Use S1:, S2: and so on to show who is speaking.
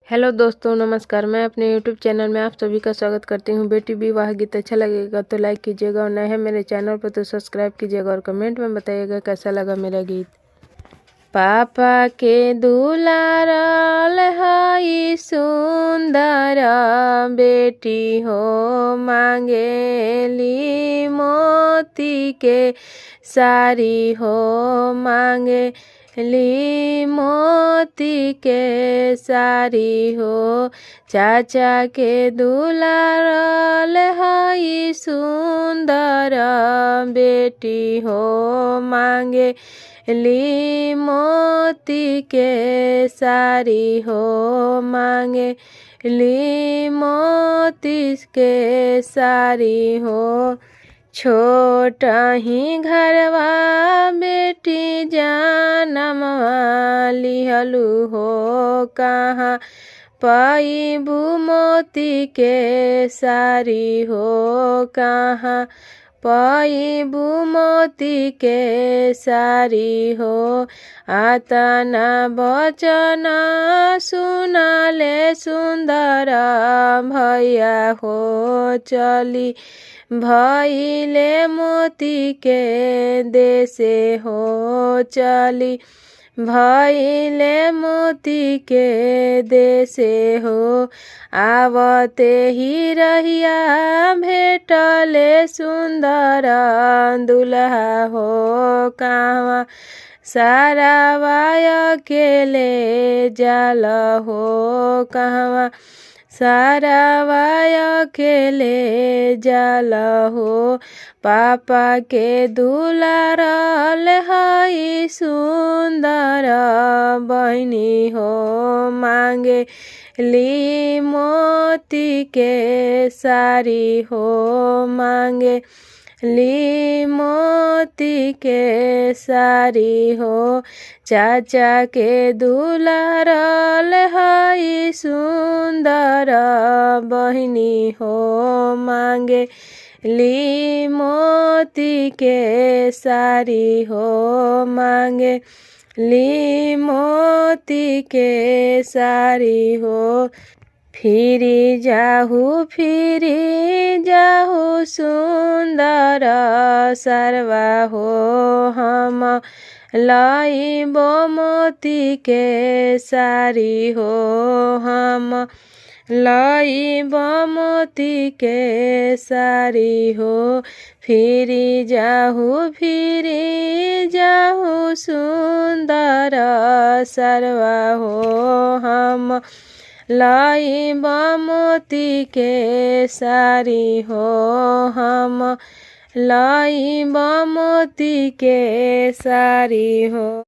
S1: Hello दोस्तों, नमस्कार। मैं अपने यूट्यूब चैनल में आप सभी का स्वागत करती हूं। बेटी विवाह गीत अच्छा लगेगा तो लाइक कीजिएगा और नए हैं मेरे चैनल पर तो सब्सक्राइब कीजिएगा और कमेंट में बताइएगा कैसा लगा मेरा गीत। पापा के दुलारल हई सुंदर बेटी हो, मांगेली मोती के साड़ी हो, मांगे ली मोती के साड़ी हो। चाचा के दुलारल हई सुंदर बेटी हो, मांगे ली मोती के साड़ी हो, मांगे ली मोती के साड़ी हो। छोटा ही घरवा बेटी जनमवा लिहलु हो, कहाँ पाइबू मोती के साड़ी हो, कहाँ पाइबू मोती के साड़ी हो। आतना बचन सुनाले सुंदर भैया हो, चली भइले मोती के देशे हो, चली भइले मोती के देशे हो। आवते ही रहिया भेटले सुंदर दुल्हा हो, कहवा सारा अकेले जाल हो, कहवा सारा अकेले जाल हो। पापा के दुलारल हई सुंदर बहिनी हो, मांगे ली मोती के साड़ी हो, मांगे ली मोती के साड़ी हो। चाचा के दुलारल हई सुंदर बहिनी हो, मांगे ली मोती के साड़ी हो, मांगे ली मोती के साड़ी हो। फिरी जाहू सुंदर सरवा हो, हम लाइबो मोती के साड़ी हो, हम लाइबो मोती के साड़ी हो। फिरी जाहू सुंदर सरवा हो, हम लाइबो मोती के साड़ी हो, हम लाइबो मोती के साड़ी हो।